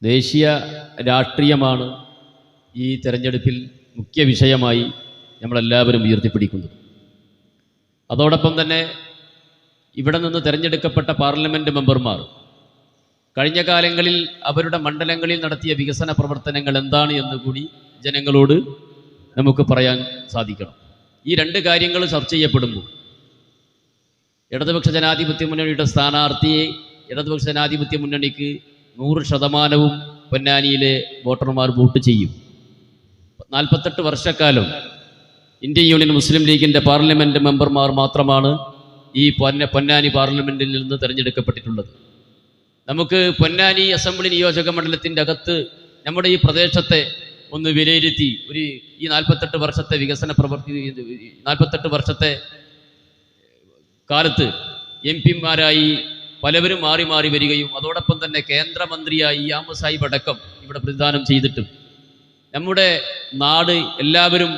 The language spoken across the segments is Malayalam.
ദേശീയ രാഷ്ട്രീയമാണ് ഈ തെരഞ്ഞെടുപ്പിൽ മുഖ്യ വിഷയമായി നമ്മളെല്ലാവരും ഉയർത്തിപ്പിടിക്കുന്നത്. അതോടൊപ്പം തന്നെ ഇവിടെ നിന്ന് തിരഞ്ഞെടുക്കപ്പെട്ട പാർലമെൻറ്റ് മെമ്പർമാർ കഴിഞ്ഞ കാലങ്ങളിൽ അവരുടെ മണ്ഡലങ്ങളിൽ നടത്തിയ വികസന പ്രവർത്തനങ്ങൾ എന്താണ് എന്ന് കൂടി ജനങ്ങളോട് നമുക്ക് പറയാൻ സാധിക്കണം. ഈ രണ്ട് കാര്യങ്ങൾ ചർച്ച ചെയ്യപ്പെടുമ്പോൾ ഇടതുപക്ഷ ജനാധിപത്യ മുന്നണിയുടെ സ്ഥാനാർത്ഥിയെ ഇടതുപക്ഷ ജനാധിപത്യ മുന്നണിക്ക് 100% പൊന്നാനിയിലെ വോട്ടർമാർ വോട്ട് ചെയ്യും. 48 വർഷക്കാലം ഇന്ത്യൻ യൂണിയൻ മുസ്ലിം ലീഗിൻ്റെ പാർലമെൻറ്റ് മെമ്പർമാർ മാത്രമാണ് ഈ പൊന്നാനി പാർലമെൻറ്റിൽ നിന്ന് തിരഞ്ഞെടുക്കപ്പെട്ടിട്ടുള്ളത്. നമുക്ക് പൊന്നാനി അസംബ്ലി നിയോജക മണ്ഡലത്തിൻ്റെ അകത്ത് നമ്മുടെ ഈ പ്രദേശത്തെ ഒന്ന് വിലയിരുത്തി ഈ 48 വർഷത്തെ വികസന പ്രവൃത്തി 48 വർഷത്തെ കാലത്ത് MP-മാരായി പലവരും മാറി മാറി വരികയും അതോടൊപ്പം തന്നെ കേന്ദ്രമന്ത്രിയായി യാമ സാഹിബ് അടക്കം ഇവിടെ പ്രതിദാനം ചെയ്തിട്ടും നമ്മുടെ നാട് എല്ലാവരും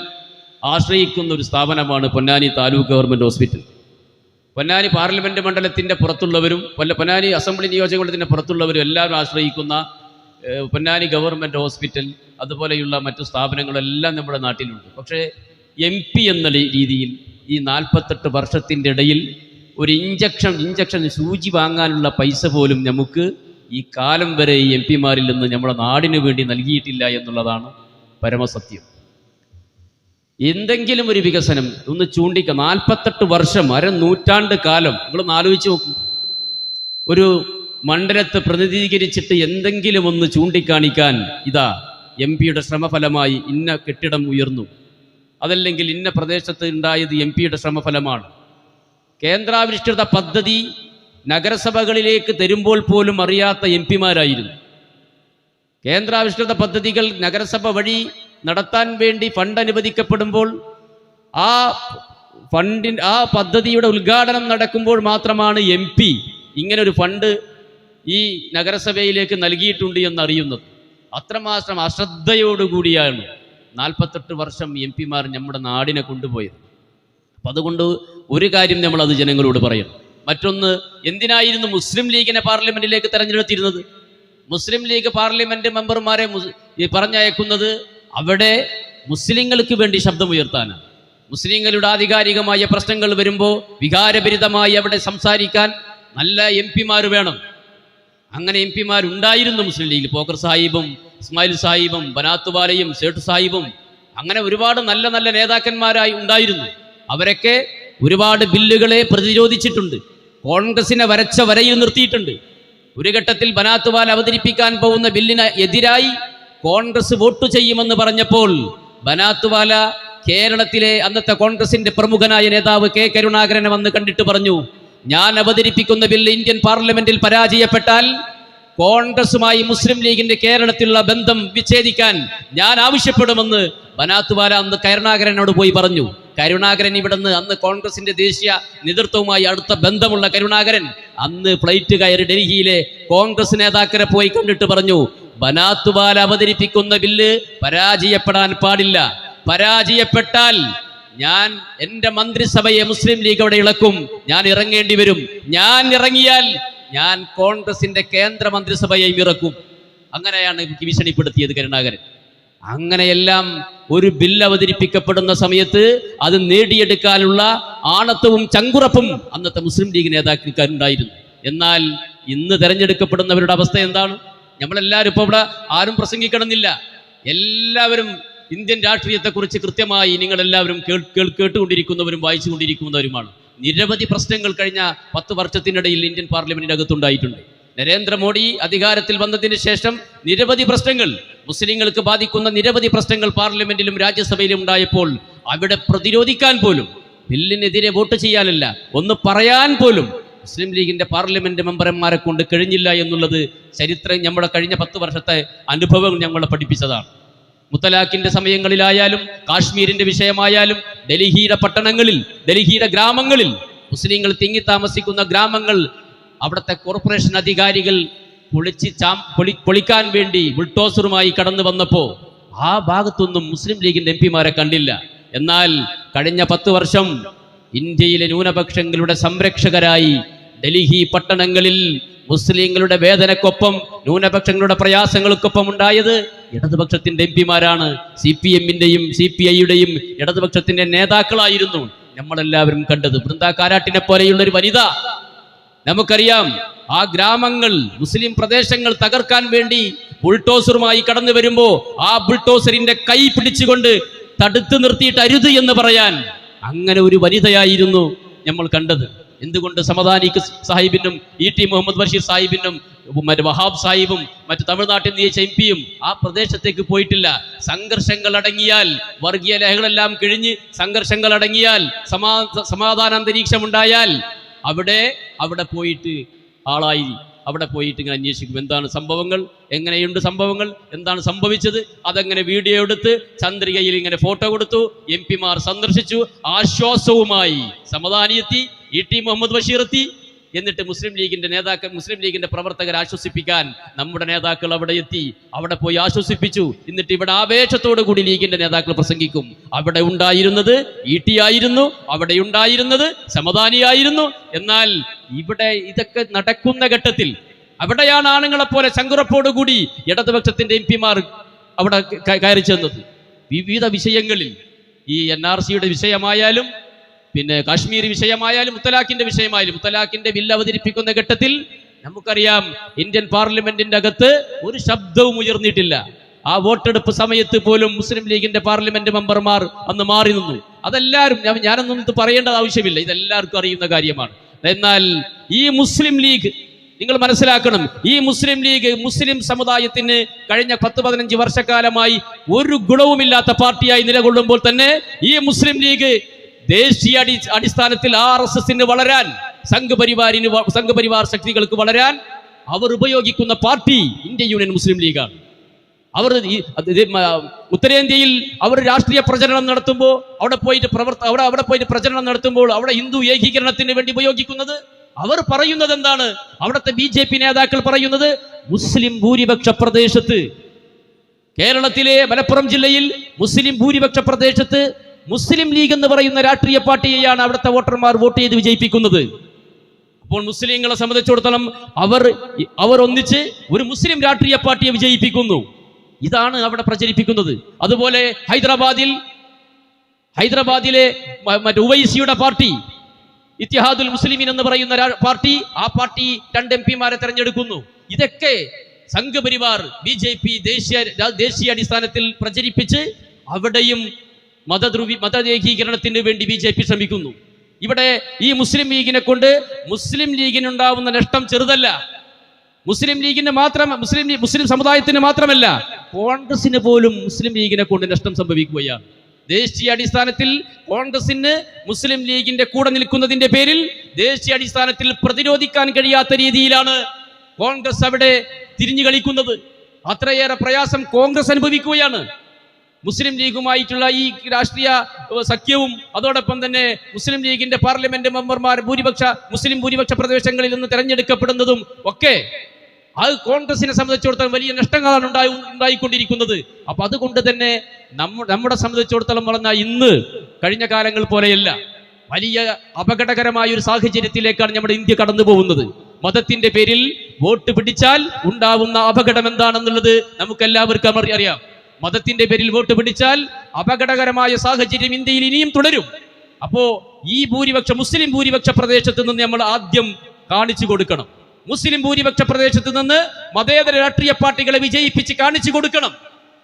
ആശ്രയിക്കുന്ന ഒരു സ്ഥാപനമാണ് Ponnani taluk government hospital. Ponnani parliament മണ്ഡലത്തിൻ്റെ പുറത്തുള്ളവരും പൊന്നാനി അസംബ്ലി നിയോജക മണ്ഡലത്തിൻ്റെ പുറത്തുള്ളവരും എല്ലാവരും ആശ്രയിക്കുന്ന പൊന്നാനി ഗവൺമെൻറ് ഹോസ്പിറ്റൽ അതുപോലെയുള്ള മറ്റു സ്ഥാപനങ്ങളെല്ലാം നമ്മുടെ നാട്ടിലുണ്ട്. പക്ഷേ MP എന്ന രീതിയിൽ ഈ 48 വർഷത്തിൻ്റെ ഇടയിൽ ഒരു ഇഞ്ചക്ഷൻ സൂചി വാങ്ങാനുള്ള പൈസ പോലും നമുക്ക് ഈ കാലം വരെ ഈ MP-മാരിൽ നിന്ന് നമ്മുടെ നാടിനു വേണ്ടി നൽകിയിട്ടില്ല എന്നുള്ളതാണ് പരമസത്യം. എന്തെങ്കിലും ഒരു വികസനം ഒന്ന് 48 വർഷം നൂറ്റാണ്ട് കാലം നിങ്ങളൊന്ന് ആലോചിച്ച് നോക്കൂ. ഒരു മണ്ഡലത്തെ പ്രതിനിധീകരിച്ചിട്ട് എന്തെങ്കിലും ഒന്ന് ചൂണ്ടിക്കാണിക്കാൻ ഇതാ MP-യുടെ ശ്രമഫലമായി ഇന്ന കെട്ടിടം ഉയർന്നു, അതല്ലെങ്കിൽ ഇന്ന പ്രദേശത്ത് ഉണ്ടായത് MP-യുടെ ശ്രമഫലമാണ്. കേന്ദ്രാവിഷ്കൃത പദ്ധതി നഗരസഭകളിലേക്ക് തരുമ്പോൾ പോലും അറിയാത്ത MP-മാരായിരുന്നു. കേന്ദ്രാവിഷ്കൃത പദ്ധതികൾ നഗരസഭ വഴി നടത്താൻ വേണ്ടി ഫണ്ട് അനുവദിക്കപ്പെടുമ്പോൾ ആ പദ്ധതിയുടെ ഉദ്ഘാടനം നടക്കുമ്പോൾ മാത്രമാണ് MP ഇങ്ങനൊരു ഫണ്ട് ഈ നഗരസഭയിലേക്ക് നൽകിയിട്ടുണ്ട് എന്നറിയുന്നത്. അത്രമാത്രം അശ്രദ്ധയോടുകൂടിയാണ് 48 വർഷം MP-മാർ നമ്മുടെ നാടിനെ കൊണ്ടുപോയത്. അപ്പം അതുകൊണ്ട് ഒരു കാര്യം നമ്മളത് ജനങ്ങളോട് പറയണം. മറ്റൊന്ന്, എന്തിനായിരുന്നു മുസ്ലിം ലീഗിനെ പാർലമെൻറ്റിലേക്ക് തെരഞ്ഞെടുത്തിരുന്നത്? മുസ്ലിം ലീഗ് പാർലമെൻറ്റ് മെമ്പർമാരെ പറഞ്ഞയക്കുന്നത് അവിടെ മുസ്ലിങ്ങൾക്ക് വേണ്ടി ശബ്ദമുയർത്താനാണ്. മുസ്ലിങ്ങളുടെ ആധികാരികമായ പ്രശ്നങ്ങൾ വരുമ്പോൾ വികാരഭരിതമായി അവിടെ സംസാരിക്കാൻ നല്ല MP-മാർ വേണം. അങ്ങനെ MP-മാരുണ്ടായിരുന്നു മുസ്ലിം ലീഗിൽ. പോക്കർ സാഹിബും ഇസ്മായിൽ സാഹിബും ബനാത്തുവാലയും സേഠ് സാഹിബും അങ്ങനെ ഒരുപാട് നല്ല നല്ല നേതാക്കന്മാരായി ഉണ്ടായിരുന്നു. അവരൊക്കെ ഒരുപാട് ബില്ലുകളെ പ്രതിരോധിച്ചിട്ടുണ്ട്. കോൺഗ്രസിനെ വരച്ച വരയിൽ നിർത്തിയിട്ടുണ്ട്. ഒരു ഘട്ടത്തിൽ ബനാത്തുവാല അവതരിപ്പിക്കാൻ പോകുന്ന ബില്ലിന് എതിരായി കോൺഗ്രസ് വോട്ട് ചെയ്യുമെന്ന് പറഞ്ഞപ്പോൾ ബനാത്തുവാല കേരളത്തിലെ അന്നത്തെ കോൺഗ്രസിന്റെ പ്രമുഖനായ നേതാവ് K. കരുണാകരനെ വന്ന് കണ്ടിട്ട് പറഞ്ഞു, ഞാൻ അവതരിപ്പിക്കുന്ന ബില്ല് ഇന്ത്യൻ പാർലമെന്റിൽ പരാജയപ്പെട്ടാൽ കോൺഗ്രസുമായി മുസ്ലിം ലീഗിന്റെ കേരളത്തിലുള്ള ബന്ധം വിച്ഛേദിക്കാൻ ഞാൻ ആവശ്യപ്പെടുമെന്ന് ബനാത്തുവാല അന്ന് കരുണാകരനോട് പോയി പറഞ്ഞു. കരുണാകരൻ ഇവിടുന്ന് അന്ന് കോൺഗ്രസിന്റെ ദേശീയ നേതൃത്വവുമായി അടുത്ത ബന്ധമുള്ള കരുണാകരൻ അന്ന് ഫ്ലൈറ്റ് കയറി ഡൽഹിയിലെ കോൺഗ്രസ് നേതാക്കളെ പോയി കണ്ടിട്ട് പറഞ്ഞു, ബനാത്തുവാല അവതരിപ്പിക്കുന്ന ബില്ല് പരാജയപ്പെടാൻ പാടില്ല. പരാജയപ്പെട്ടാൽ ഞാൻ എൻ്റെ മന്ത്രിസഭയെ മുസ്ലിം ലീഗ് അവിടെ ഇളക്കും, ഞാൻ ഇറങ്ങേണ്ടി വരും. ഞാൻ ഇറങ്ങിയാൽ ഞാൻ കോൺഗ്രസിന്റെ കേന്ദ്ര മന്ത്രിസഭയെയും ഇറക്കും. അങ്ങനെയാണ് ഭീഷണിപ്പെടുത്തിയത് കരുണാകരൻ. അങ്ങനെയെല്ലാം ഒരു ബില്ല് അവതരിപ്പിക്കപ്പെടുന്ന സമയത്ത് അത് നേടിയെടുക്കാനുള്ള ആണത്വവും ചങ്കുറപ്പും അന്നത്തെ മുസ്ലിം ലീഗ് നേതാക്കൾക്കുണ്ടായിരുന്നു. എന്നാൽ ഇന്ന് തെരഞ്ഞെടുക്കപ്പെടുന്നവരുടെ അവസ്ഥ എന്താണ്? നമ്മളെല്ലാവരും ഇപ്പോൾ ഇവിടെ ആരും പ്രസംഗിക്കണമെന്നില്ല. എല്ലാവരും ഇന്ത്യൻ രാഷ്ട്രീയത്തെക്കുറിച്ച് കൃത്യമായി നിങ്ങളെല്ലാവരും കേട്ടുകൊണ്ടിരിക്കുന്നവരും വായിച്ചുകൊണ്ടിരിക്കുന്നവരുമാണ്. നിരവധി പ്രശ്നങ്ങൾ കഴിഞ്ഞ 10 വർഷത്തിനിടയിൽ ഇന്ത്യൻ പാർലമെന്റിന്റെ അകത്തുണ്ടായിട്ടുണ്ട്. നരേന്ദ്രമോദി അധികാരത്തിൽ വന്നതിന് ശേഷം നിരവധി പ്രശ്നങ്ങൾ, മുസ്ലിങ്ങൾക്ക് ബാധിക്കുന്ന നിരവധി പ്രശ്നങ്ങൾ പാർലമെന്റിലും രാജ്യസഭയിലും ഉണ്ടായപ്പോൾ അവിടെ പ്രതിരോധിക്കാൻ പോലും, ബില്ലിനെതിരെ വോട്ട് ചെയ്യാനല്ല, ഒന്ന് പറയാൻ പോലും മുസ്ലിം ലീഗിന്റെ പാർലമെന്റ് മെമ്പർമാരെ കൊണ്ട് കഴിഞ്ഞില്ല എന്നുള്ളത് ചരിത്രം നമ്മുടെ കഴിഞ്ഞ 10 വർഷത്തെ അനുഭവം ഞങ്ങളെ പഠിപ്പിച്ചതാണ്. മുത്തലാഖിന്റെ സമയങ്ങളിലായാലും കാശ്മീരിന്റെ വിഷയമായാലും ഡൽഹിയുടെ പട്ടണങ്ങളിൽ, ഡൽഹിയുടെ ഗ്രാമങ്ങളിൽ, മുസ്ലിങ്ങൾ തിങ്ങി താമസിക്കുന്ന ഗ്രാമങ്ങൾ അവിടുത്തെ കോർപ്പറേഷൻ അധികാരികൾ പൊളിക്കാൻ വേണ്ടി ബുൾഡോസറുമായി കടന്നു വന്നപ്പോൾ ആ ഭാഗത്തൊന്നും മുസ്ലിം ലീഗിന്റെ MP-മാരെ കണ്ടില്ല. എന്നാൽ കഴിഞ്ഞ 10 വർഷം ഇന്ത്യയിലെ ന്യൂനപക്ഷങ്ങളുടെ സംരക്ഷകരായി ഡൽഹി പട്ടണങ്ങളിൽ മുസ്ലിങ്ങളുടെ വേദനക്കൊപ്പം ന്യൂനപക്ഷങ്ങളുടെ പ്രയാസങ്ങൾക്കൊപ്പം ഉണ്ടായത് ഇടതുപക്ഷത്തിന്റെ എംപിമാരാണ്. CPM-ന്റെയും CPI-യുടെയും ഇടതുപക്ഷത്തിന്റെ നേതാക്കളായിരുന്നു നമ്മളെല്ലാവരും കണ്ടത്. ബൃന്ദ കാരാട്ടിനെ പോലെയുള്ള ഒരു വനിത, നമുക്കറിയാം, ആ ഗ്രാമങ്ങൾ, മുസ്ലിം പ്രദേശങ്ങൾ തകർക്കാൻ വേണ്ടി ബുൾഡോസറുമായി കടന്നു വരുമ്പോ ആ ബുൾഡോസറിന്റെ കൈ പിടിച്ചുകൊണ്ട് തടുത്തു നിർത്തിയിട്ട് അരുത് എന്ന് പറയാൻ അങ്ങനെ ഒരു വനിതയായിരുന്നു നമ്മൾ കണ്ടത്. എന്തുകൊണ്ട് സമദാനി സാഹിബിനും ET മുഹമ്മദ് ബഷീർ സാഹിബിനും മറ്റു വഹാബ് സാഹിബും മറ്റു തമിഴ്നാട്ടിൽ നിന്ന് ജയിച്ച MP-യും ആ പ്രദേശത്തേക്ക് പോയിട്ടില്ല? സംഘർഷങ്ങൾ അടങ്ങിയാൽ, വർഗീയ ലഹളെല്ലാം കഴിഞ്ഞ് സംഘർഷങ്ങൾ അടങ്ങിയാൽ, സമാധാന അന്തരീക്ഷം ഉണ്ടായാൽ അവിടെ പോയിട്ട് ആളായി അവിടെ പോയിട്ട് ഇങ്ങനെ അന്വേഷിക്കും. എന്താണ് സംഭവങ്ങൾ, എങ്ങനെയുണ്ട് സംഭവങ്ങൾ, എന്താണ് സംഭവിച്ചത്, അതെങ്ങനെ വീഡിയോ എടുത്ത് ചന്ദ്രികയിൽ ഇങ്ങനെ ഫോട്ടോ കൊടുത്തു. MP-മാർ സന്ദർശിച്ചു, ആശ്വാസവുമായി സമദാനി എത്തി, ET മുഹമ്മദ് ബഷീർ എത്തി. എന്നിട്ട് മുസ്ലിം ലീഗിന്റെ നേതാക്കൾ, മുസ്ലിം ലീഗിന്റെ പ്രവർത്തകരെ ആശ്വസിപ്പിക്കാൻ നമ്മുടെ നേതാക്കൾ അവിടെ എത്തി, അവിടെ പോയി ആശ്വസിപ്പിച്ചു. എന്നിട്ട് ഇവിടെ ആവേശത്തോടു കൂടി ലീഗിന്റെ നേതാക്കൾ പ്രസംഗിക്കും. അവിടെ ഉണ്ടായിരുന്നത് ET ആയിരുന്നു, അവിടെ ഉണ്ടായിരുന്നത് സമദാനി ആയിരുന്നു. എന്നാൽ ഇവിടെ ഇതൊക്കെ നടക്കുന്ന ഘട്ടത്തിൽ അവിടെയാണ് ആണുങ്ങളെ പോലെ ചങ്കുറപ്പോടുകൂടി ഇടതുപക്ഷത്തിന്റെ MP-മാർ അവിടെ കയറി ചെന്നത്. വിവിധ വിഷയങ്ങളിൽ, ഈ NRC-യുടെ വിഷയമായാലും, പിന്നെ കാശ്മീർ വിഷയമായാലും, മുത്തലാഖിന്റെ വിഷയമായാലും, മുത്തലാഖിന്റെ ബില്ല് അവതരിപ്പിക്കുന്ന ഘട്ടത്തിൽ നമുക്കറിയാം ഇന്ത്യൻ പാർലമെന്റിന്റെ അകത്ത് ഒരു ശബ്ദവും ഉയർന്നിട്ടില്ല. ആ വോട്ടെടുപ്പ് സമയത്ത് പോലും മുസ്ലിം ലീഗിന്റെ പാർലമെന്റ് മെമ്പർമാർ അന്ന് മാറി നിന്നു. അതെല്ലാവരും, ഞാനൊന്നും ഇത് പറയേണ്ട ആവശ്യമില്ല, ഇതെല്ലാവർക്കും അറിയുന്ന കാര്യമാണ്. എന്നാൽ ഈ മുസ്ലിം ലീഗ്, നിങ്ങൾ മനസ്സിലാക്കണം, ഈ മുസ്ലിം ലീഗ് മുസ്ലിം സമുദായത്തിന് കഴിഞ്ഞ 10-15 വർഷക്കാലമായി ഒരു ഗുണവുമില്ലാത്ത പാർട്ടിയായി നിലകൊള്ളുമ്പോൾ തന്നെ ഈ മുസ്ലിം ലീഗ് ദേശീയ അടിസ്ഥാനത്തിൽ RSS-ന് വളരാൻ, സംഘപരിവാർ ശക്തികൾക്ക് വളരാൻ അവർ ഉപയോഗിക്കുന്ന പാർട്ടി ഇന്ത്യൻ യൂണിയൻ മുസ്ലിം ലീഗാണ്. അവർ ഉത്തരേന്ത്യയിൽ അവർ രാഷ്ട്രീയ പ്രചരണം നടത്തുമ്പോൾ, അവിടെ പോയിട്ട് പ്രചരണം നടത്തുമ്പോൾ അവിടെ ഹിന്ദു ഏകീകരണത്തിന് വേണ്ടി ഉപയോഗിക്കുന്നത്, അവർ പറയുന്നത് എന്താണ്? അവിടുത്തെ BJP നേതാക്കൾ പറയുന്നത്, മുസ്ലിം ഭൂരിപക്ഷ പ്രദേശത്ത്, കേരളത്തിലെ മലപ്പുറം ജില്ലയിൽ മുസ്ലിം ഭൂരിപക്ഷ പ്രദേശത്ത് മുസ്ലിം ലീഗ് എന്ന് പറയുന്ന രാഷ്ട്രീയ പാർട്ടിയെയാണ് അവിടുത്തെ വോട്ടർമാർ വോട്ട് ചെയ്ത് വിജയിപ്പിക്കുന്നത്. അപ്പോൾ മുസ്ലിങ്ങളെ സംബന്ധിച്ചിടത്തോളം അവർ ഒന്നിച്ച് ഒരു മുസ്ലിം രാഷ്ട്രീയ പാർട്ടിയെ വിജയിപ്പിക്കുന്നു. ഇതാണ് അവിടെ പ്രചരിപ്പിക്കുന്നത്. അതുപോലെ ഹൈദരാബാദിലെ മറ്റേ ഉവൈസിയുടെ പാർട്ടി ഇത്തിഹാദുൽ മുസ്ലിമീൻ എന്ന് പറയുന്ന പാർട്ടി, ആ പാർട്ടി 2 MP-മാരെ തെരഞ്ഞെടുക്കുന്നു. ഇതൊക്കെ സംഘപരിവാർ BJP ദേശീയ അടിസ്ഥാനത്തിൽ പ്രചരിപ്പിച്ച് അവിടെയും മതേകീകരണത്തിന് വേണ്ടി BJP ശ്രമിക്കുന്നു. ഇവിടെ ഈ മുസ്ലിം ലീഗിനെ കൊണ്ട് മുസ്ലിം ലീഗിനുണ്ടാവുന്ന നഷ്ടം ചെറുതല്ല. മുസ്ലിം സമുദായത്തിന് മാത്രമല്ല, കോൺഗ്രസിന് പോലും മുസ്ലിം ലീഗിനെ കൊണ്ട് നഷ്ടം സംഭവിക്കുകയാണ്. ദേശീയ അടിസ്ഥാനത്തിൽ കോൺഗ്രസിന് മുസ്ലിം ലീഗിന്റെ കൂടെ നിൽക്കുന്നതിന്റെ പേരിൽ ദേശീയ അടിസ്ഥാനത്തിൽ പ്രതിരോധിക്കാൻ കഴിയാത്ത രീതിയിലാണ് കോൺഗ്രസ് അവിടെ തിരിഞ്ഞു കളിക്കുന്നത്. അത്രയേറെ പ്രയാസം കോൺഗ്രസ് അനുഭവിക്കുകയാണ്. മുസ്ലിം ലീഗുമായിട്ടുള്ള ഈ രാഷ്ട്രീയ സഖ്യവും അതോടൊപ്പം തന്നെ മുസ്ലിം ലീഗിന്റെ പാർലമെന്റ് മെമ്പർമാർ മുസ്ലിം ഭൂരിപക്ഷ പ്രദേശങ്ങളിൽ നിന്ന് തെരഞ്ഞെടുക്കപ്പെടുന്നതും ഒക്കെ അത് കോൺഗ്രസിനെ സംബന്ധിച്ചിടത്തോളം വലിയ നഷ്ടങ്ങളാണ് ഉണ്ടായിക്കൊണ്ടിരിക്കുന്നത്. അപ്പൊ അതുകൊണ്ട് തന്നെ നമ്മുടെ സംബന്ധിച്ചിടത്തോളം പറഞ്ഞാൽ ഇന്ന് കഴിഞ്ഞ കാലങ്ങൾ പോലെയല്ല, വലിയ അപകടകരമായ ഒരു സാഹചര്യത്തിലേക്കാണ് നമ്മുടെ ഇന്ത്യ കടന്നു പോകുന്നത്. മതത്തിന്റെ പേരിൽ വോട്ട് പിടിച്ചാൽ ഉണ്ടാവുന്ന അപകടം എന്താണെന്നുള്ളത് നമുക്കെല്ലാവർക്കും അറിയാം. മതത്തിന്റെ പേരിൽ വോട്ട് പിടിച്ചാൽ അപകടകരമായ സാഹചര്യം ഇന്ത്യയിൽ ഇനിയും തുടരും. അപ്പോ ഈ മുസ്ലിം ഭൂരിപക്ഷ പ്രദേശത്ത് നിന്ന് നമ്മൾ ആദ്യം കാണിച്ചു കൊടുക്കണം. മുസ്ലിം ഭൂരിപക്ഷ പ്രദേശത്ത് നിന്ന് മതേതര രാഷ്ട്രീയ പാർട്ടികളെ വിജയിപ്പിച്ച് കാണിച്ചു കൊടുക്കണം.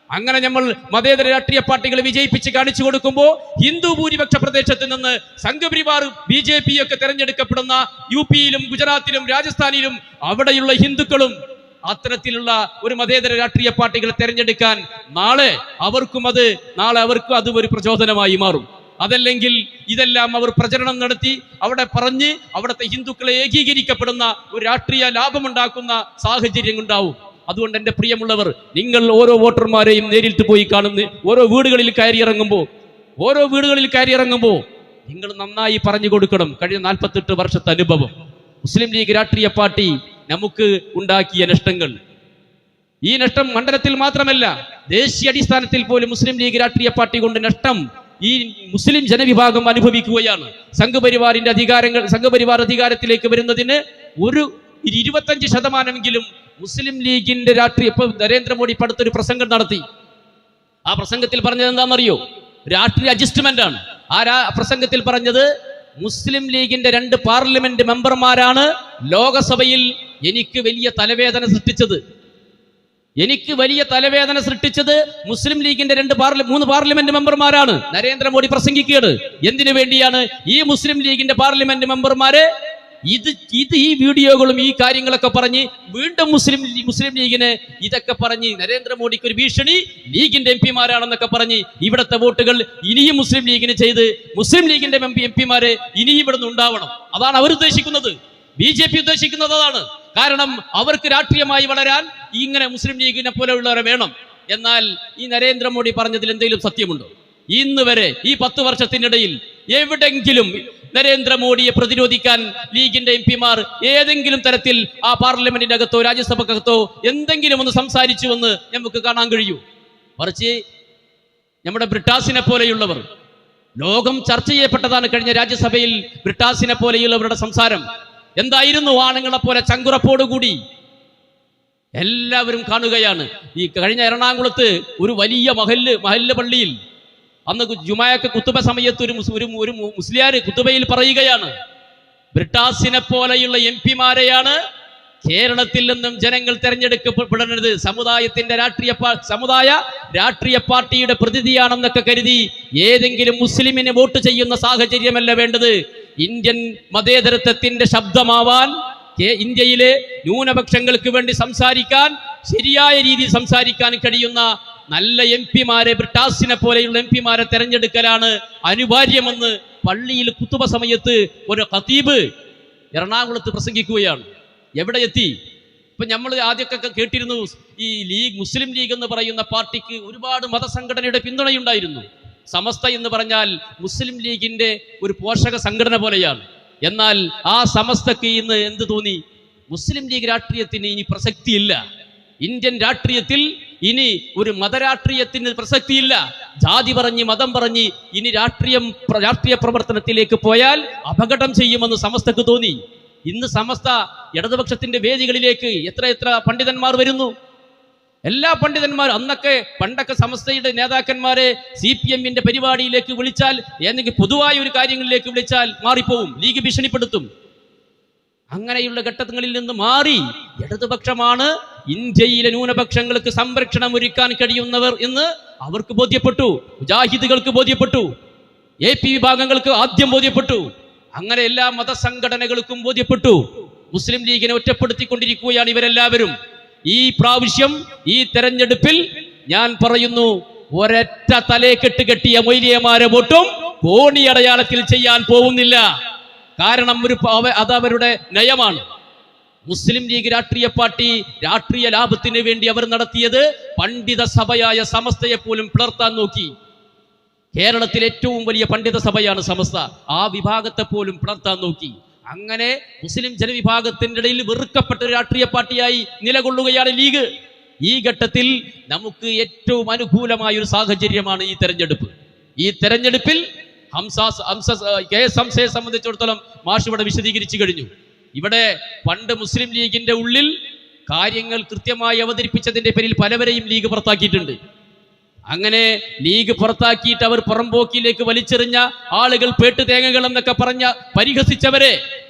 അങ്ങനെ നമ്മൾ മതേതര രാഷ്ട്രീയ പാർട്ടികളെ വിജയിപ്പിച്ച് കാണിച്ചു കൊടുക്കുമ്പോൾ ഹിന്ദു ഭൂരിപക്ഷ പ്രദേശത്ത് നിന്ന് സംഘപരിവാർ BJP ഒക്കെ തെരഞ്ഞെടുക്കപ്പെടുന്ന UP-ലും ഗുജറാത്തിലും രാജസ്ഥാനിലും അവിടെയുള്ള ഹിന്ദുക്കളും അത്തരത്തിലുള്ള ഒരു മതേതര രാഷ്ട്രീയ പാർട്ടികളെ തെരഞ്ഞെടുക്കാൻ നാളെ അവർക്കും അത് ഒരു പ്രചോദനമായി മാറും. അതല്ലെങ്കിൽ ഇതെല്ലാം അവർ പ്രചരണം നടത്തി അവിടെ പറഞ്ഞ് അവിടുത്തെ ഹിന്ദുക്കളെ ഏകീകരിക്കപ്പെടുന്ന ഒരു രാഷ്ട്രീയ ലാഭമുണ്ടാക്കുന്ന സാഹചര്യം ഉണ്ടാവും. അതുകൊണ്ട് എൻ്റെ പ്രിയമുള്ളവർ, നിങ്ങൾ ഓരോ വോട്ടർമാരെയും നേരിട്ട് പോയി കാണുന്ന ഓരോ വീടുകളിൽ കയറി ഇറങ്ങുമ്പോൾ നിങ്ങൾ നന്നായി പറഞ്ഞു കൊടുക്കണം. കഴിഞ്ഞ 48 വർഷത്തെ അനുഭവം, മുസ്ലിം ലീഗ് രാഷ്ട്രീയ പാർട്ടി നമുക്ക് ഉണ്ടാക്കിയ നഷ്ടങ്ങൾ, ഈ നഷ്ടം മണ്ഡലത്തിൽ മാത്രമല്ല ദേശീയ അടിസ്ഥാനത്തിൽ പോലും മുസ്ലിം ലീഗ് രാഷ്ട്രീയ പാർട്ടി കൊണ്ട് നഷ്ടം ഈ മുസ്ലിം ജനവിഭാഗം അനുഭവിക്കുകയാണ്. സംഘപരിവാർ അധികാരത്തിലേക്ക് വരുന്നതിന് 25% മുസ്ലിം ലീഗിന്റെ രാഷ്ട്രീയ ഇപ്പൊ നരേന്ദ്രമോദി ഇപ്പൊ അടുത്തൊരു പ്രസംഗം നടത്തി. ആ പ്രസംഗത്തിൽ പറഞ്ഞത് എന്താണെന്നറിയോ? രാഷ്ട്രീയ അഡ്ജസ്റ്റ്മെന്റ് ആണ്. പ്രസംഗത്തിൽ പറഞ്ഞത് മുസ്ലിം ലീഗിന്റെ 2 പാർലമെന്റ് മെമ്പർമാരാണ് ലോകസഭയിൽ എനിക്ക് വലിയ തലവേദന സൃഷ്ടിച്ചത്. മുസ്ലിം ലീഗിന്റെ 3 പാർലമെന്റ് മെമ്പർമാരാണ്. നരേന്ദ്രമോദി പ്രസംഗിക്കുകയാണ്. എന്തിനു വേണ്ടിയാണ് ഈ മുസ്ലിം ലീഗിന്റെ പാർലമെന്റ് മെമ്പർമാരെ ഈ വീഡിയോകളും ഈ കാര്യങ്ങളൊക്കെ പറഞ്ഞ് വീണ്ടും മുസ്ലിം ലീഗിനെ ഇതൊക്കെ പറഞ്ഞ് നരേന്ദ്രമോദിക്ക് ഒരു ഭീഷണി, ലീഗിന്റെ എംപിമാരാണെന്നൊക്കെ പറഞ്ഞ് ഇവിടുത്തെ വോട്ടുകൾ ഇനിയും മുസ്ലിം ലീഗിന് ചെയ്ത് മുസ്ലിം ലീഗിന്റെ എംപിമാരെ ഇനിയും ഇവിടുന്ന് ഉണ്ടാവണം. അതാണ് അവർ ഉദ്ദേശിക്കുന്നത്. BJP ഉദ്ദേശിക്കുന്നത് അതാണ്. കാരണം അവർക്ക് രാഷ്ട്രീയമായി വളരാൻ ഇങ്ങനെ മുസ്ലിം ലീഗിനെ പോലെയുള്ളവരെ വേണം. എന്നാൽ ഈ നരേന്ദ്രമോദി പറഞ്ഞതിൽ എന്തെങ്കിലും സത്യമുണ്ടോ? ഇന്ന് വരെ ഈ 10 വർഷത്തിനിടയിൽ എവിടെങ്കിലും നരേന്ദ്രമോദിയെ പ്രതിരോധിക്കാൻ ലീഗിന്റെ എംപിമാർ ഏതെങ്കിലും തരത്തിൽ ആ പാർലമെന്റിന്റെ അകത്തോ രാജ്യസഭക്കകത്തോ എന്തെങ്കിലും ഒന്ന് സംസാരിച്ചുവെന്ന് നമുക്ക് കാണാൻ കഴിയൂ? മറിച്ച് നമ്മുടെ ബ്രിട്ടാസിനെ പോലെയുള്ളവർ, ലോകം ചർച്ച ചെയ്യപ്പെട്ടതാണ് കഴിഞ്ഞ രാജ്യസഭയിൽ ബ്രിട്ടാസിനെ പോലെയുള്ളവരുടെ സംസാരം എന്തായിരുന്നു? ആണുങ്ങളെ പോലെ ചങ്കുറപ്പോടുകൂടി എല്ലാവരും കാണുകയാണ്. ഈ കഴിഞ്ഞ എറണാകുളത്ത് ഒരു വലിയ മഹല്ല് പള്ളിയിൽ അന്ന് ജുമായക്ക് കുത്തുബ സമയത്ത് ഒരു മുസ്ലിയാർ കുത്തുബയിൽ പറയുകയാണ്, ബ്രിട്ടാസിനെ പോലെയുള്ള എംപിമാരെയാണ് കേരളത്തിൽ നിന്നും ജനങ്ങൾ തെരഞ്ഞെടുക്കപ്പെടുന്നത്. സമുദായ രാഷ്ട്രീയ പാർട്ടിയുടെ പ്രതിനിധിയാണെന്നൊക്കെ കരുതി ഏതെങ്കിലും മുസ്ലിമിന് വോട്ട് ചെയ്യുന്ന സാഹചര്യമല്ല വേണ്ടത്. ഇന്ത്യൻ മതേതരത്വത്തിന്റെ ശബ്ദമാവാൻ, ഇന്ത്യയിലെ ന്യൂനപക്ഷങ്ങൾക്ക് വേണ്ടി സംസാരിക്കാൻ, ശരിയായ രീതിയിൽ സംസാരിക്കാൻ കഴിയുന്ന നല്ല എംപിമാരെ, ബ്രിട്ടാസിനെ പോലെയുള്ള എംപിമാരെ തെരഞ്ഞെടുക്കലാണ് അനിവാര്യമെന്ന് പള്ളിയിൽ കുത്തുബ സമയത്ത് ഒരു ഖതീബ് എറണാകുളത്ത് പ്രസംഗിക്കുകയാണ്. എവിടെ എത്തി? ഇപ്പൊ നമ്മൾ ആദ്യമൊക്കെ കേട്ടിരുന്നു, ഈ മുസ്ലിം ലീഗ് എന്ന് പറയുന്ന പാർട്ടിക്ക് ഒരുപാട് മതസംഘടനയുടെ പിന്തുണയുണ്ടായിരുന്നു. സമസ്ത എന്ന് പറഞ്ഞാൽ മുസ്ലിം ലീഗിന്റെ ഒരു പോഷക സംഘടന പോലെയാണ്. എന്നാൽ ആ സമസ്തക്ക് ഇന്ന് എന്ത് തോന്നി? മുസ്ലിം ലീഗ് രാഷ്ട്രീയത്തിന് ഇനി പ്രസക്തിയില്ല. ഇന്ത്യൻ രാഷ്ട്രീയത്തിൽ ഇനി ഒരു മതരാഷ്ട്രീയത്തിന് പ്രസക്തിയില്ല. ജാതി പറഞ്ഞ് മതം പറഞ്ഞ് ഇനി രാഷ്ട്രീയ പ്രവർത്തനത്തിലേക്ക് പോയാൽ അപകടം ചെയ്യുമെന്ന് സമസ്തക്ക് തോന്നി. ഇന്ന് സമസ്ത ഇടതുപക്ഷത്തിന്റെ വേദികളിലേക്ക് എത്ര പണ്ഡിതന്മാർ വരുന്നു. എല്ലാ പണ്ഡിതന്മാരും പണ്ടൊക്കെ സമസ്തയുടെ നേതാക്കന്മാരെ CPM-ന്റെ പരിപാടിയിലേക്ക് വിളിച്ചാൽ, ഏതെങ്കിലും പൊതുവായ ഒരു കാര്യങ്ങളിലേക്ക് വിളിച്ചാൽ മാറിപ്പോവും, ലീഗ് ഭീഷണിപ്പെടുത്തും. അങ്ങനെയുള്ള ഘട്ടങ്ങളിൽ നിന്ന് മാറി ഇടതുപക്ഷമാണ് ഇന്ത്യയിലെ ന്യൂനപക്ഷങ്ങൾക്ക് സംരക്ഷണം ഒരുക്കാൻ കഴിയുന്നവർ എന്ന് അവർക്ക് ബോധ്യപ്പെട്ടു. മുജാഹിദുകൾക്ക് ബോധ്യപ്പെട്ടു, AP വിഭാഗങ്ങൾക്ക് ആദ്യം ബോധ്യപ്പെട്ടു. അങ്ങനെ എല്ലാ മതസംഘടനകൾക്കും ബോധ്യപ്പെട്ടു. മുസ്ലിം ലീഗിനെ ഒറ്റപ്പെടുത്തിക്കൊണ്ടിരിക്കുകയാണ് ഇവരെല്ലാവരും. ഈ പ്രാവശ്യം ഈ തെരഞ്ഞെടുപ്പിൽ ഞാൻ പറയുന്നു, ഒരൊറ്റ തലേക്കെട്ട് കെട്ടിയ മൊയ്ലിയമാരെ വോട്ടും കോണി അടയാളത്തിൽ ചെയ്യാൻ പോകുന്നില്ല. കാരണം അതവരുടെ നയമാണ്. മുസ്ലിം ലീഗ് രാഷ്ട്രീയ പാർട്ടി രാഷ്ട്രീയ ലാഭത്തിന് വേണ്ടി അവർ നടത്തിയത് പണ്ഡിത സഭയായ സമസ്തയെ പോലും പിളർത്താൻ നോക്കി. കേരളത്തിലെ ഏറ്റവും വലിയ പണ്ഡിത സഭയാണ് സമസ്ത. ആ വിഭാഗത്തെ പോലും പിളർത്താൻ നോക്കി. അങ്ങനെ മുസ്ലിം ജനവിഭാഗത്തിന്റെ ഇടയിൽ വെറുക്കപ്പെട്ട ഒരു രാഷ്ട്രീയ പാർട്ടിയായി നിലകൊള്ളുകയാണ് ലീഗ്. ഈ ഘട്ടത്തിൽ നമുക്ക് ഏറ്റവും അനുകൂലമായ ഒരു സാഹചര്യമാണ് ഈ തെരഞ്ഞെടുപ്പ്. ഈ തെരഞ്ഞെടുപ്പിൽ KS ഹംസയെ സംബന്ധിച്ചിടത്തോളം മാഷ് ഇവിടെ വിശദീകരിച്ചു കഴിഞ്ഞു. ഇവിടെ പണ്ട് മുസ്ലിം ലീഗിന്റെ ഉള്ളിൽ കാര്യങ്ങൾ കൃത്യമായി അവതരിപ്പിച്ചതിന്റെ പേരിൽ പലവരെയും ലീഗ് പുറത്താക്കിയിട്ടുണ്ട്. അങ്ങനെ ലീഗ് പുറത്താക്കിയിട്ട് അവർ പുറംപോക്കിലേക്ക് വലിച്ചെറിഞ്ഞ ആളുകൾ പേട്ടുതേങ്ങകൾ എന്നൊക്കെ പരിഹസിച്ചവരെ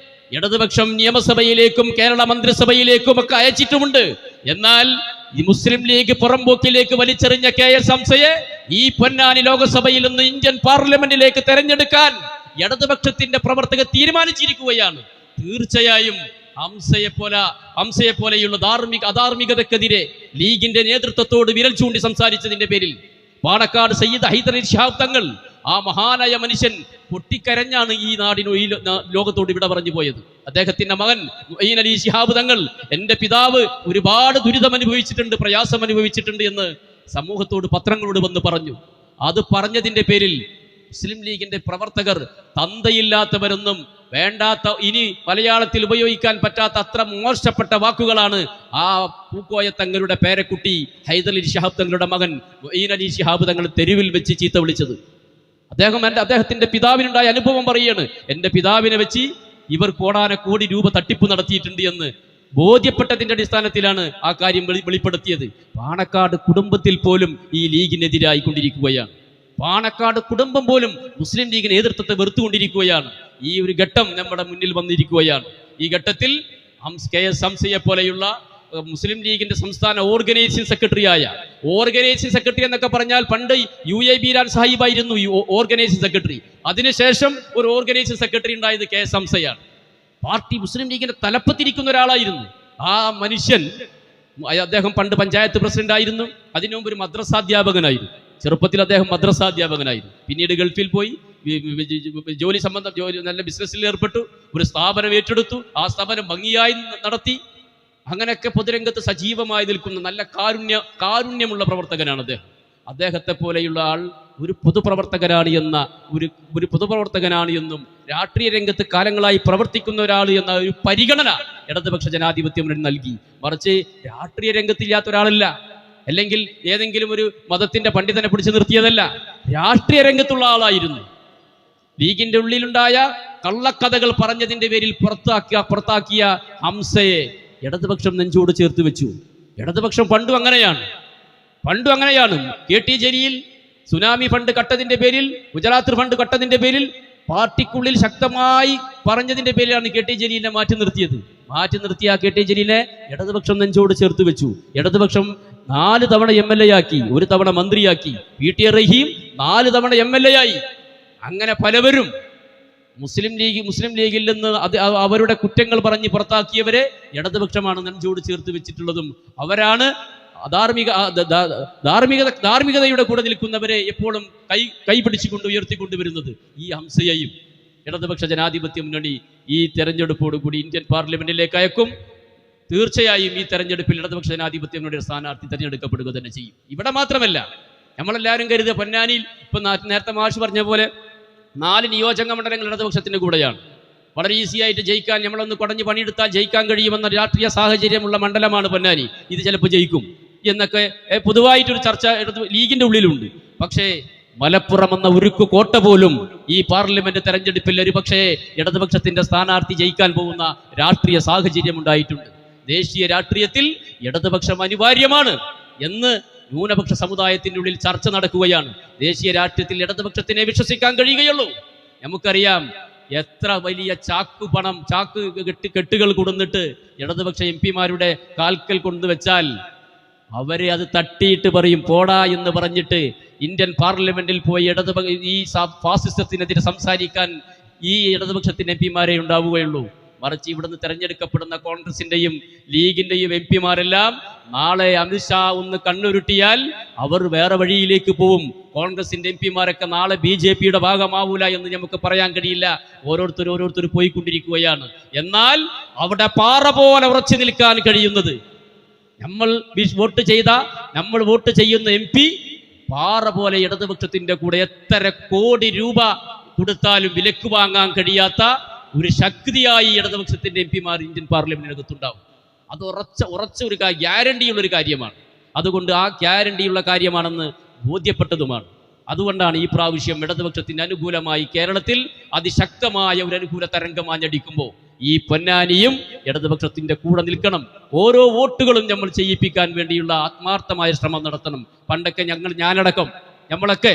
ഇടതുപക്ഷം നിയമസഭയിലേക്കും കേരള മന്ത്രിസഭയിലേക്കും ഒക്കെ അയച്ചിട്ടുമുണ്ട്. എന്നാൽ ഈ മുസ്ലിം ലീഗ് പുറംപോക്കിലേക്ക് വലിച്ചെറിഞ്ഞ KS ഹംസയെ ഈ പൊന്നാനി ലോകസഭയിൽ നിന്ന് ഇന്ത്യൻ പാർലമെന്റിലേക്ക് തെരഞ്ഞെടുക്കാൻ ഇടതുപക്ഷത്തിന്റെ പ്രവർത്തകർ തീരുമാനിച്ചിരിക്കുകയാണ്. തീർച്ചയായും ഹംസയെ പോലെയുള്ള അധാർമികതക്കെതിരെ ലീഗിന്റെ നേതൃത്വത്തോട് വിരൽ ചൂണ്ടി സംസാരിച്ചതിന്റെ പേരിൽ പാണക്കാട് സയ്യിദ് ഹൈദർ അലി ശിഹാബ് തങ്ങൾ, ആ മഹാനായ മനുഷ്യൻ പൊട്ടിക്കരഞ്ഞാണ് ഈ ലോകത്തോട് ഇവിടെ പറഞ്ഞു പോയത്. അദ്ദേഹത്തിന്റെ മകൻ മുഈൻ അലി ശിഹാബ് തങ്ങൾ, എന്റെ പിതാവ് ഒരുപാട് ദുരിതം അനുഭവിച്ചിട്ടുണ്ട്, പ്രയാസം അനുഭവിച്ചിട്ടുണ്ട് എന്ന് സമൂഹത്തോട് പത്രങ്ങളോട് വന്ന് പറഞ്ഞു. അത് പറഞ്ഞതിന്റെ പേരിൽ മുസ്ലിം ലീഗിന്റെ പ്രവർത്തകർ തന്തയില്ലാത്തവരെന്നും വേണ്ടാത്ത, ഇനി മലയാളത്തിൽ ഉപയോഗിക്കാൻ പറ്റാത്ത അത്ര മോശപ്പെട്ട വാക്കുകളാണ് ആ പൂക്കോയ തങ്ങളുടെ പേരക്കുട്ടി ഹൈദർ അലി ശിഹാബ് തങ്ങളുടെ മകൻ മുഈൻ അലി ശിഹാബ് തങ്ങൾ തെരുവിൽ വെച്ച് ചീത്ത വിളിച്ചത്. അദ്ദേഹത്തിന്റെ പിതാവിനുണ്ടായ അനുഭവം പറയാണ്. എൻ്റെ പിതാവിനെ വെച്ച് ഇവർ കോടാനക്കോടി രൂപ തട്ടിപ്പ് നടത്തിയിട്ടുണ്ട് എന്ന്. ബോധ്യപ്പെട്ടതിന്റെ അടിസ്ഥാനത്തിലാണ് ആ കാര്യം വെളിപ്പെടുത്തിയത്. പാണക്കാട് കുടുംബത്തിൽ പോലും ഈ ലീഗിനെതിരായി കൊണ്ടിരിക്കുകയാണ്. പാണക്കാട് കുടുംബം പോലും മുസ്ലിം ലീഗ് നേതൃത്വത്തെ വെറുത്തുകൊണ്ടിരിക്കുകയാണ്. ഈ ഒരു ഘട്ടം നമ്മുടെ മുന്നിൽ വന്നിരിക്കുകയാണ്. ഈ ഘട്ടത്തിൽ KS ഹംസയെ പോലെയുള്ള മുസ്ലിം ലീഗിന്റെ സംസ്ഥാന ഓർഗനൈസിംഗ് സെക്രട്ടറി എന്നൊക്കെ പറഞ്ഞാൽ പണ്ട് UAB ലാൽ സാഹിബായിരുന്നു ഓർഗനൈസിംഗ് സെക്രട്ടറി. അതിനുശേഷം ഒരു ഓർഗനൈസിംഗ് സെക്രട്ടറി ഉണ്ടായത് KS ഹംസയാണ്. പാർട്ടി മുസ്ലിം ലീഗിന്റെ തലപ്പത്തിരിക്കുന്ന ഒരാളായിരുന്നു ആ മനുഷ്യൻ. അദ്ദേഹം പണ്ട് പഞ്ചായത്ത് പ്രസിഡന്റ് ആയിരുന്നു. അതിനു മുമ്പ് ഒരു മദ്രസാധ്യാപകനായിരുന്നു. ചെറുപ്പത്തിൽ അദ്ദേഹം മദ്രസാധ്യാപകനായിരുന്നു. പിന്നീട് ഗൾഫിൽ പോയി ജോലി നല്ല ബിസിനസ്സിൽ ഏർപ്പെട്ടു. ഒരു സ്ഥാപനം ഏറ്റെടുത്തു. ആ സ്ഥാപനം ഭംഗിയായി നടത്തി. അങ്ങനെയൊക്കെ പൊതുരംഗത്ത് സജീവമായി നിൽക്കുന്ന നല്ല കാരുണ്യമുള്ള പ്രവർത്തകനാണ് അദ്ദേഹം. അദ്ദേഹത്തെ പോലെയുള്ള ആൾ ഒരു പൊതുപ്രവർത്തകനാണ് എന്നും രാഷ്ട്രീയ രംഗത്ത് കാലങ്ങളായി പ്രവർത്തിക്കുന്ന ഒരാൾ എന്ന ഒരു പരിഗണന ഇടതുപക്ഷ ജനാധിപത്യം നൽകി. മറിച്ച് രാഷ്ട്രീയ രംഗത്തില്ലാത്ത ഒരാളല്ല, അല്ലെങ്കിൽ ഏതെങ്കിലും ഒരു മതത്തിന്റെ പണ്ഡിതനെ പിടിച്ചു നിർത്തിയതല്ല, രാഷ്ട്രീയ രംഗത്തുള്ള ആളായിരുന്നു. ലീഗിന്റെ ഉള്ളിലുണ്ടായ കള്ളക്കഥകൾ പറഞ്ഞതിന്റെ പേരിൽ പുറത്താക്കിയ ഹംസയെ ഇടതുപക്ഷം നെഞ്ചോട് ചേർത്ത് വെച്ചു. ഇടതുപക്ഷം പണ്ടും അങ്ങനെയാണ്. KT ജലീൽ സുനാമി ഫണ്ട് കട്ടതിന്റെ പേരിൽ, ഗുജറാത്ത് ഫണ്ട് കട്ടതിന്റെ പേരിൽ പാർട്ടിക്കുള്ളിൽ ശക്തമായി പറഞ്ഞതിന്റെ പേരിലാണ് KT ജലീലിനെ മാറ്റി നിർത്തിയ KT ജലീലിനെ ഇടതുപക്ഷം നെഞ്ചോട് ചേർത്ത് വെച്ചു. ഇടതുപക്ഷം 4 തവണ MLA ആക്കി, 1 തവണ മന്ത്രിയാക്കി. PT റഹീം 4 തവണ MLA ആയി. അങ്ങനെ പലവരും മുസ്ലിം ലീഗിൽ നിന്ന് അവരുടെ കുറ്റങ്ങൾ പറഞ്ഞ് പുറത്താക്കിയവരെ ഇടതുപക്ഷമാണ് നെഞ്ചോട് ചേർത്ത് വെച്ചിട്ടുള്ളതും. അവരാണ് ധാർമ്മികതയുടെ കൂടെ നിൽക്കുന്നവരെ എപ്പോഴും കൈപിടിച്ചുകൊണ്ട് ഉയർത്തിക്കൊണ്ടുവരുന്നത്. ഈ ഹംസയെയും ഇടതുപക്ഷ ജനാധിപത്യ മുന്നണി ഈ തെരഞ്ഞെടുപ്പോടുകൂടി ഇന്ത്യൻ പാർലമെന്റിലേക്ക് അയക്കും. തീർച്ചയായും ഈ തെരഞ്ഞെടുപ്പിൽ ഇടതുപക്ഷ ജനാധിപത്യ മുന്നണിയുടെ സ്ഥാനാർത്ഥി തെരഞ്ഞെടുക്കപ്പെടുക തന്നെ ചെയ്യും. ഇവിടെ മാത്രമല്ല, നമ്മളെല്ലാവരും കരുതുക പൊന്നാനിയിൽ ഇപ്പൊ നേരത്തെ മാഷ് പറഞ്ഞ പോലെ 4 നിയോജക മണ്ഡലങ്ങൾ ഇടതുപക്ഷത്തിന്റെ കൂടെയാണ്. വളരെ ഈസി ആയിട്ട് ജയിക്കാൻ, നമ്മളൊന്ന് കുടഞ്ഞ് പണിയെടുത്താൽ ജയിക്കാൻ കഴിയുമെന്ന രാഷ്ട്രീയ സാഹചര്യമുള്ള മണ്ഡലമാണ് പൊന്നാനി. ഇത് ചിലപ്പോൾ ജയിക്കും എന്നൊക്കെ പൊതുവായിട്ടൊരു ചർച്ച ലീഗിന്റെ ഉള്ളിലുണ്ട്. പക്ഷേ മലപ്പുറം എന്ന ഉരുക്കു കോട്ട പോലും ഈ പാർലമെന്റ് തെരഞ്ഞെടുപ്പിൽ ഒരു പക്ഷേ ഇടതുപക്ഷത്തിന്റെ സ്ഥാനാർത്ഥി ജയിക്കാൻ പോകുന്ന രാഷ്ട്രീയ സാഹചര്യം ഉണ്ടായിട്ടുണ്ട്. ദേശീയ രാഷ്ട്രീയത്തിൽ ഇടതുപക്ഷം അനിവാര്യമാണ് എന്ന് ന്യൂനപക്ഷ സമുദായത്തിന്റെ ഉള്ളിൽ ചർച്ച നടക്കുകയാണ്. ദേശീയ രാഷ്ട്രീയത്തിൽ ഇടതുപക്ഷത്തിനെ വിശ്വസിക്കാൻ കഴിയുകയുള്ളൂ. നമുക്കറിയാം, എത്ര വലിയ കെട്ടുകൾ കൊടുന്നിട്ട് ഇടതുപക്ഷ MP-മാരുടെ കാൽക്കൽ കൊണ്ടുവച്ചാൽ അവരെ അത് തട്ടിയിട്ട് പറയും പോടാ എന്ന് പറഞ്ഞിട്ട് ഇന്ത്യൻ പാർലമെന്റിൽ പോയി ഈ ഫാസിസത്തിനെതിരെ സംസാരിക്കാൻ ഈ ഇടതുപക്ഷത്തിന്റെ MP-മാരെ ഉണ്ടാവുകയുള്ളൂ. മറിച്ച് ഇവിടുന്ന് തെരഞ്ഞെടുക്കപ്പെടുന്ന കോൺഗ്രസിന്റെയും ലീഗിന്റെയും MP-മാരെല്ലാം നാളെ അമിത്ഷാ ഒന്ന് കണ്ണുരുട്ടിയാൽ അവർ വേറെ വഴിയിലേക്ക് പോവും. കോൺഗ്രസിന്റെ MP-മാരൊക്കെ നാളെ BJP-യുടെ ഭാഗമാവൂല എന്ന് നമുക്ക് പറയാൻ കഴിയില്ല. ഓരോരുത്തർ പോയിക്കൊണ്ടിരിക്കുകയാണ്. എന്നാൽ അവിടെ പാറ പോലെ ഉറച്ചു നിൽക്കാൻ കഴിയുന്നത് നമ്മൾ വോട്ട് ചെയ്യുന്ന MP പാറ പോലെ ഇടതുപക്ഷത്തിന്റെ കൂടെ എത്ര കോടി രൂപ കൊടുത്താലും വിലക്ക് വാങ്ങാൻ കഴിയാത്ത ഒരു ശക്തിയായി ഇടതുപക്ഷത്തിന്റെ MP-മാർ ഇന്ത്യൻ പാർലമെന്റിനകത്തുണ്ടാവും. അത് ഉറച്ച ഒരു ഗ്യാരണ്ടിയുള്ള ഒരു കാര്യമാണ്. അതുകൊണ്ട് ആ ഗ്യാരണ്ടിയുള്ള കാര്യമാണെന്ന് ബോധ്യപ്പെട്ടതുമാണ്. അതുകൊണ്ടാണ് ഈ പ്രാവശ്യം ഇടതുപക്ഷത്തിന് അനുകൂലമായി കേരളത്തിൽ അതിശക്തമായ ഒരു അനുകൂല തരംഗമാഞ്ഞടിക്കുമ്പോൾ ഈ പൊന്നാനിയും ഇടതുപക്ഷത്തിന്റെ കൂടെ നിൽക്കണം. ഓരോ വോട്ടുകളും നമ്മൾ ചെയ്യിപ്പിക്കാൻ വേണ്ടിയുള്ള ആത്മാർത്ഥമായ ശ്രമം നടത്തണം. പണ്ടൊക്കെ ഞാനടക്കം നമ്മളൊക്കെ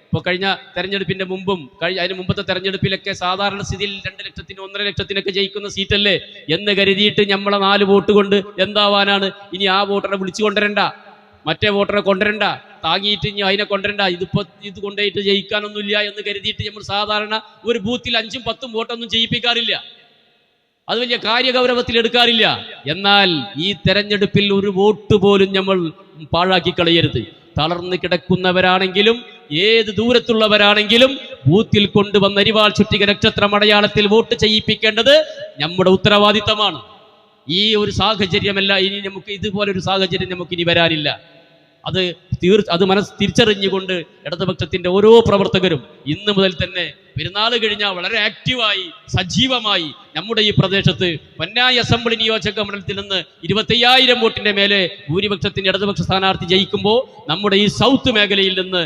ഇപ്പോൾ കഴിഞ്ഞ തെരഞ്ഞെടുപ്പിന്റെ മുമ്പും അതിന് മുമ്പത്തെ തെരഞ്ഞെടുപ്പിലൊക്കെ സാധാരണ സ്ഥിതിയിൽ 2 ലക്ഷത്തിന് 1.5 ലക്ഷത്തിനൊക്കെ ജയിക്കുന്ന സീറ്റല്ലേ എന്ന് കരുതിയിട്ട് നമ്മളെ 4 വോട്ട് കൊണ്ട് എന്താവാനാണ്? ഇനി ആ വോട്ടറെ വിളിച്ചു കൊണ്ടുവരണ്ട, മറ്റേ വോട്ടറെ കൊണ്ടുവരണ്ട, താങ്ങിയിട്ട് ഇനി അതിനെ കൊണ്ടുവരണ്ട, ഇത് കൊണ്ടുപോയിട്ട് ജയിക്കാനൊന്നുമില്ല എന്ന് കരുതിയിട്ട് നമ്മൾ സാധാരണ ഒരു ബൂത്തിൽ 5ഉം 10ഉം വോട്ടൊന്നും ചെയ്യിപ്പിക്കാറില്ല. അത് വലിയ കാര്യഗൗരവത്തിൽ എടുക്കാറില്ല. എന്നാൽ ഈ തെരഞ്ഞെടുപ്പിൽ ഒരു വോട്ട് പോലും നമ്മൾ പാഴാക്കി കളയരുത്. തളർന്നു കിടക്കുന്നവരാണെങ്കിലും ഏത് ദൂരത്തുള്ളവരാണെങ്കിലും ബൂത്തിൽ കൊണ്ടുവന്ന അരിവാൾ ചുറ്റിക നക്ഷത്രം അടയാളത്തിൽ വോട്ട് ചെയ്യിപ്പിക്കേണ്ടത് നമ്മുടെ ഉത്തരവാദിത്തമാണ്. ഈ ഒരു സാഹചര്യമല്ല ഇനി നമുക്ക് ഇതുപോലൊരു സാഹചര്യം നമുക്കിനി വരാനില്ല. അത് അത് തിരിച്ചറിഞ്ഞുകൊണ്ട് ഇടതുപക്ഷത്തിന്റെ ഓരോ പ്രവർത്തകരും ഇന്ന് മുതൽ തന്നെ പെരുന്നാൾ കഴിഞ്ഞാൽ വളരെ ആക്റ്റീവായി സജീവമായി നമ്മുടെ ഈ പ്രദേശത്ത് പൊന്നാനി അസംബ്ലി നിയോജക മണ്ഡലത്തിൽ നിന്ന് 25,000 വോട്ടിന്റെ മേലെ ഭൂരിപക്ഷത്തിന്റെ ഇടതുപക്ഷ സ്ഥാനാർത്ഥി ജയിക്കുമ്പോൾ നമ്മുടെ ഈ സൗത്ത് മേഖലയിൽ നിന്ന്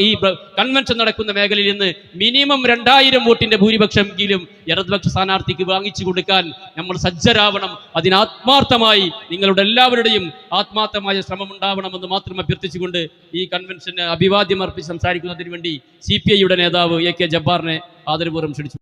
ഈ കൺവെൻഷൻ നടക്കുന്ന മേഖലയിൽ നിന്ന് മിനിമം 2,000 വോട്ടിന്റെ ഭൂരിപക്ഷമെങ്കിലും ഇടതുപക്ഷ സ്ഥാനാർത്ഥിക്ക് വാങ്ങിച്ചു കൊടുക്കാൻ നമ്മൾ സജ്ജരാവണം. അതിനാത്മാർത്ഥമായി നിങ്ങളുടെ എല്ലാവരുടെയും ആത്മാർത്ഥമായ ശ്രമം ഉണ്ടാവണമെന്ന് മാത്രം അഭ്യർത്ഥിച്ചുകൊണ്ട് ഈ കൺവെൻഷന് അഭിവാദ്യം അർപ്പിച്ച് സംസാരിക്കുന്നതിന് വേണ്ടി CPI യുടെ നേതാവ് AK ജബ്ബാറിനെ ആദരപൂർവ്വം ക്ഷണിച്ചു.